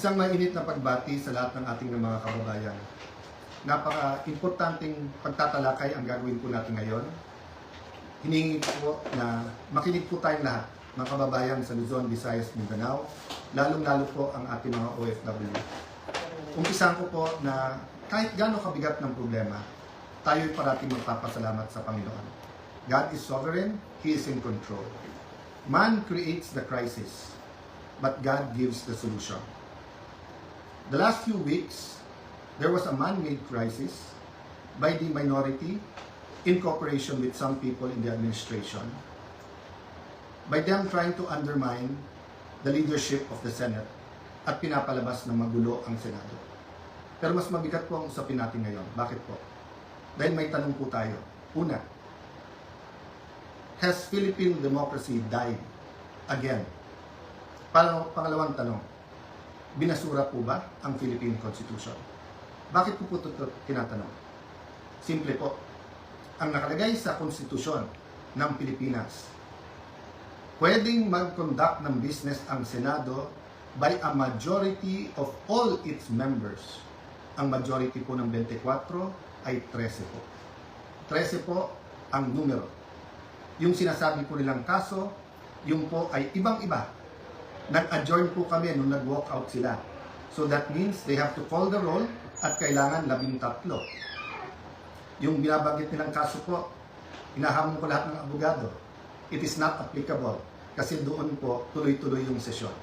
Isang mainit na pagbati sa lahat ng ating mga kababayan. Napaka-importanting pagtatalakay ang gagawin po natin ngayon. Hiningi po na makinig po tayong lahat, mga kababayan sa Luzon, Visayas, Mindanao, lalong-lalo po ang ating mga OFW. Umpisahan ko po na kahit gaano kabigat ng problema, tayo'y parating magpapasalamat sa Panginoon. God is sovereign, He is in control. Man creates the crisis, but God gives the solution. The last few weeks, there was a man-made crisis by the minority in cooperation with some people in the administration, by them trying to undermine the leadership of the Senate at pinapalabas na magulo ang Senado. Pero mas mabigat po ang usapin natin ngayon. Bakit po? Dahil may tanong po tayo. Una, has Philippine democracy died again? Pangalawang tanong, binasura po ba ang Philippine Constitution? Bakit po ito tinatanong? Simple po, ang nakalagay sa konstitusyon ng Pilipinas, pwedeng mag-conduct ng business ang Senado by a majority of all its members. Ang majority po ng 24 ay 13 po. 13 po ang numero. Yung sinasabi po nilang kaso, yung po ay ibang-iba. Nag-adjourn po kami nung nag-walk out sila. So that means they have to call the roll at kailangan 13. Yung binabanggit nilang kaso po, inahamon ko lahat ng abogado. It is not applicable kasi doon po tuloy-tuloy yung sesyon.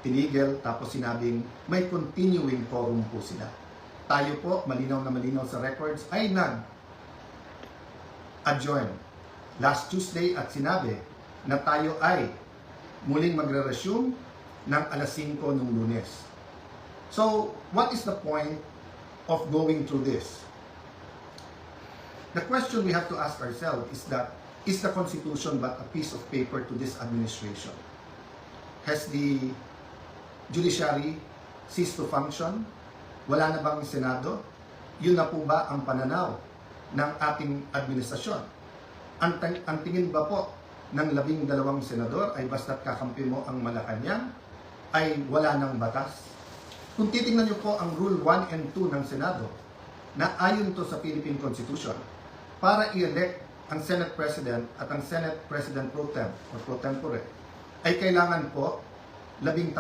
Tinigil tapos sinabing may continuing quorum po sila. Tayo po, malinaw na malinaw sa records, ay nag-adjourn last Tuesday at sinabi na tayo ay muling magre-resume ng alas 5 ng Lunes. So, what is the point of going through this? The question we have to ask ourselves is that, is the Constitution but a piece of paper to this administration? Has the judiciary ceased to function? Wala na bang Senado? Yun na po ba ang pananaw ng ating administrasyon? Ang tingin ba po ng 12 senador ay basta't kakampi mo ang Malacanang ay wala ng batas? Kung titingnan niyo po ang Rule 1 and 2 ng Senado, na ayon to sa Philippine Constitution, para i-elect ang Senate President at ang Senate President Pro Tem or Pro Tempore, ay kailangan po 13.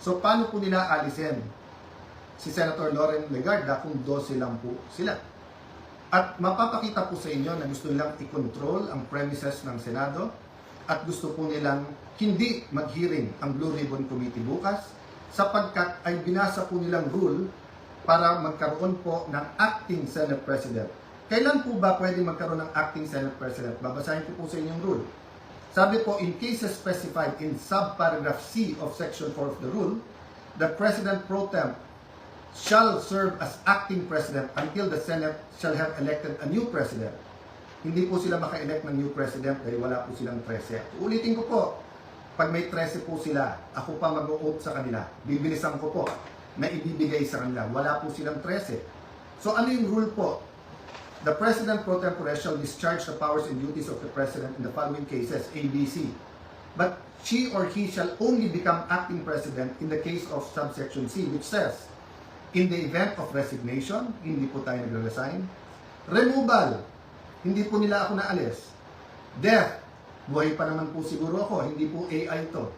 So paano po nila alisin si Senator Loren Legarda kung 12 lang po sila? At mapapakita po sa inyo na gusto nilang i-control ang premises ng Senado at gusto po nilang hindi mag-hearing ang Blue Ribbon Committee bukas sapagkat ay binasa po nilang rule para magkaroon po ng acting Senate President. Kailan po ba pwede magkaroon ng acting Senate President? Babasahin ko po sa inyong rule. Sabi po, in cases specified in subparagraph C of Section 4 of the rule, the President Pro Tem shall serve as acting President until the Senate shall have elected a new President. Hindi po sila maka-elect ng new President dahil wala po silang 13. Ulitin ko po, pag may 13 po sila, ako pa mag-o-oath sa kanila. Bibilisan ko po na ibibigay sa kanila. Wala po silang 13. So ano yung rule po? The President Pro Tempore shall discharge the powers and duties of the President in the following cases, A, B, C. But she or he shall only become acting President in the case of subsection C, which says, in the event of resignation, hindi po tayo nagre-resign. Removal, hindi po nila ako naalis. Death, buhay pa naman po siguro ako, hindi po AI to.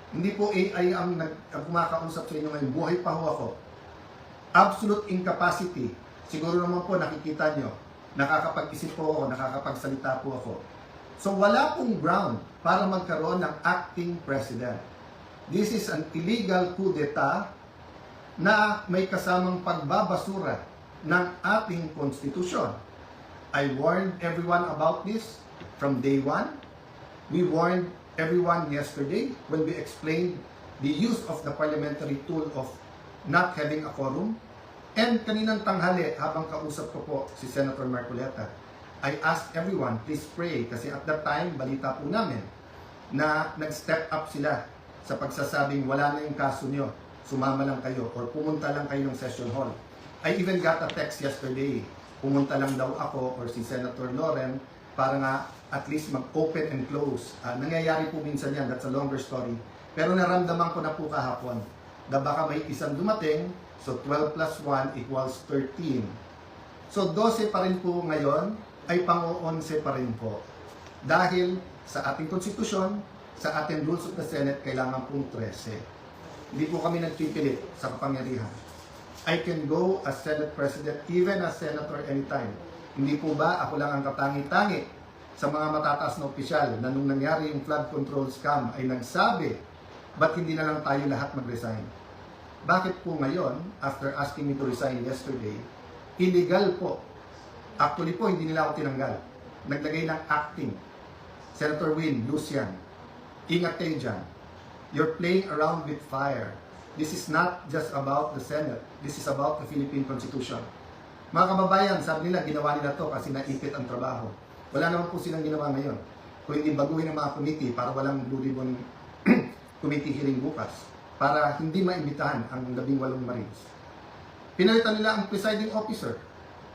Hindi po AI ang kumakausap sa inyo ngayon, buhay pa ho ako. Absolute incapacity, siguro naman po nakikita nyo, nakakapag-isip po ako, nakakapagsalita po ako. So wala pong ground para magkaroon ng acting president. This is an illegal coup d'etat na may kasamang pagbabasura ng ating konstitusyon. I warned everyone about this from day one. We warned everyone yesterday when we explained the use of the parliamentary tool of not having a quorum. And kaninang tanghali, habang kausap ko po si Senator Marcoleta, I asked everyone, please pray, kasi at that time, balita po namin na nag-step up sila sa pagsasabing wala na yung kaso nyo, sumama lang kayo or pumunta lang kayo ng session hall. I even got a text yesterday, pumunta lang daw ako or si Senator Loren para nga at least mag-open and close. Nangyayari po minsan yan, that's a longer story. Pero naramdaman ko na po kahapon baka may isang dumating, so 12 plus 1 equals 13. So 12 pa rin po ngayon, ay pang-11 pa rin po. Dahil sa ating konstitusyon, sa ating rules of the Senate, kailangan pong 13. Hindi po kami nagpipilit sa kapangyarihan. I can go as Senate President, even as Senator anytime. Hindi po ba ako lang ang katangi-tangi sa mga matataas na opisyal na nung nangyari yung flood control scam ay nagsabi, ba't hindi na lang tayo lahat mag-resign? Bakit po ngayon, after asking me to resign yesterday, illegal po. Actually po, hindi nila ako tinanggal. Naglagay ng acting. Senator Win, Lucian, ingat kayo dyan. You're playing around with fire. This is not just about the Senate. This is about the Philippine Constitution. Mga kababayan, sabi nila, ginawa nila to kasi naipit ang trabaho. Wala naman po silang ginawa ngayon. Kung hindi baguhin ang mga committee para walang Blue Ribbon committee hearing bukas, para hindi maimbitahan ang 18 Marines. Pinalitan nila ang presiding officer.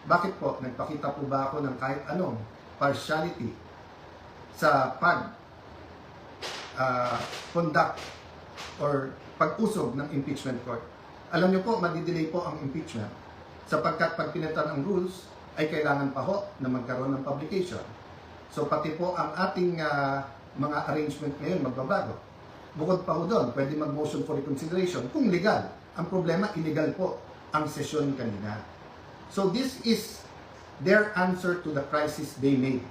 Bakit po? Nagpakita po ba ako ng kahit anong partiality sa conduct or pag-usog ng impeachment court? Alam niyo po, madidelay po ang impeachment sapagkat pag pinalitan ang rules, ay kailangan pa ho na magkaroon ng publication. So pati po ang ating mga arrangement ngayon magbabago. Bukod pa ho doon, pwede mag-motion for reconsideration kung legal. Ang problema, illegal po ang sesyon kanina. So this is their answer to the crisis they made.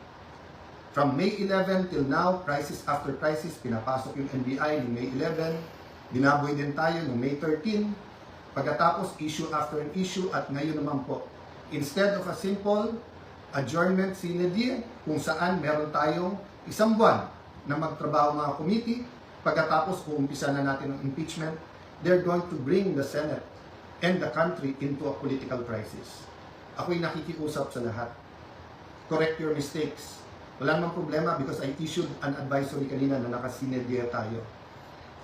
From May 11 till now, crisis after crisis, pinapasok yung NBI noong May 11, binaboy din tayo noong May 13, pagkatapos issue after an issue, at ngayon naman po, instead of a simple adjournment sine die, kung saan meron tayong isang buwan na magtrabaho mga committee, pagkatapos kung umpisa na natin ang impeachment, they're going to bring the Senate and the country into a political crisis. Ako'y nakikiusap sa lahat. Correct your mistakes. Wala namang problema because I issued an advisory kanina na nakasine die tayo.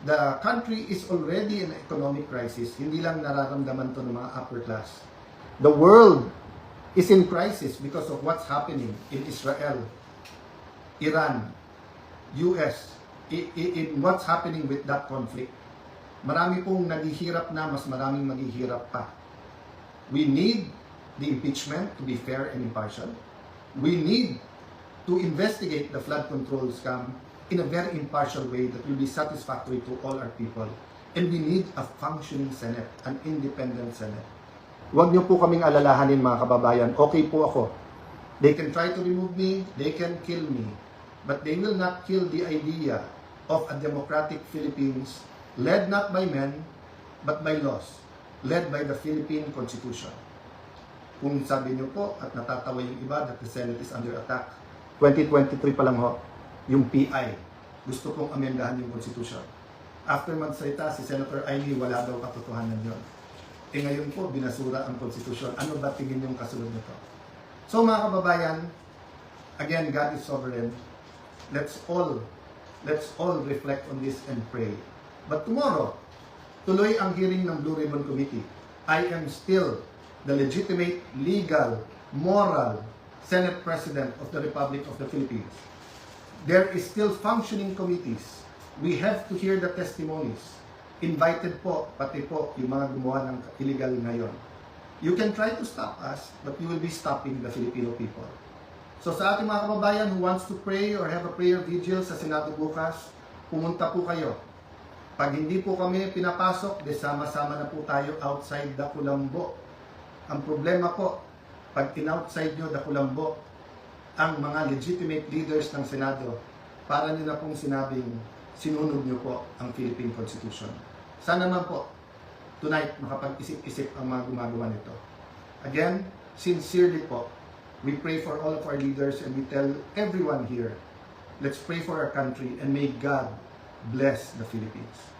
The country is already in an economic crisis. Hindi lang nararamdaman to ng mga upper class. The world is in crisis because of what's happening in Israel, Iran, US, in what's happening with that conflict. Marami pong naghihirap na, mas maraming maghihirap pa. We need the impeachment to be fair and impartial. We need to investigate the flood control scam in a very impartial way that will be satisfactory to all our people. And we need a functioning Senate, an independent Senate. Huwag niyo po kaming alalahanin mga kababayan. Okay po ako. They can try to remove me, they can kill me, but they will not kill the idea of a democratic Philippines led not by men, but by laws, led by the Philippine Constitution. Kung sabi niyo po at natatawa yung iba that the Senate is under attack, 2023 pa lang ho, yung PI, gusto kong amendahan yung Constitution. After magsalita si Senator Aimee, wala daw katotohanan yun. Ngayon po, binasura ang Constitution. Ano ba tingin yung kasunod nito? So mga kababayan, again, God is sovereign. Let's all reflect on this and pray. But tomorrow, tuloy ang hearing ng Blue Ribbon Committee. I am still the legitimate, legal, moral Senate President of the Republic of the Philippines. There is still functioning committees. We have to hear the testimonies. Invited po, pati po, yung mga gumawa ng illegal ngayon. You can try to stop us, but you will be stopping the Filipino people. So sa ating mga kababayan who wants to pray or have a prayer vigil sa Senado bukas, pumunta po kayo. Pag hindi po kami pinapasok, sama-sama na po tayo outside Dakulambo. Ang problema po, pag in-outside nyo Dakulambo, ang mga legitimate leaders ng Senado, para nila pong sinabing, sinunod nyo po ang Philippine Constitution. Sana naman po, tonight, makapag-isip-isip ang mga gumagawa nito. Again, sincerely po, we pray for all of our leaders and we tell everyone here, let's pray for our country and may God bless the Philippines.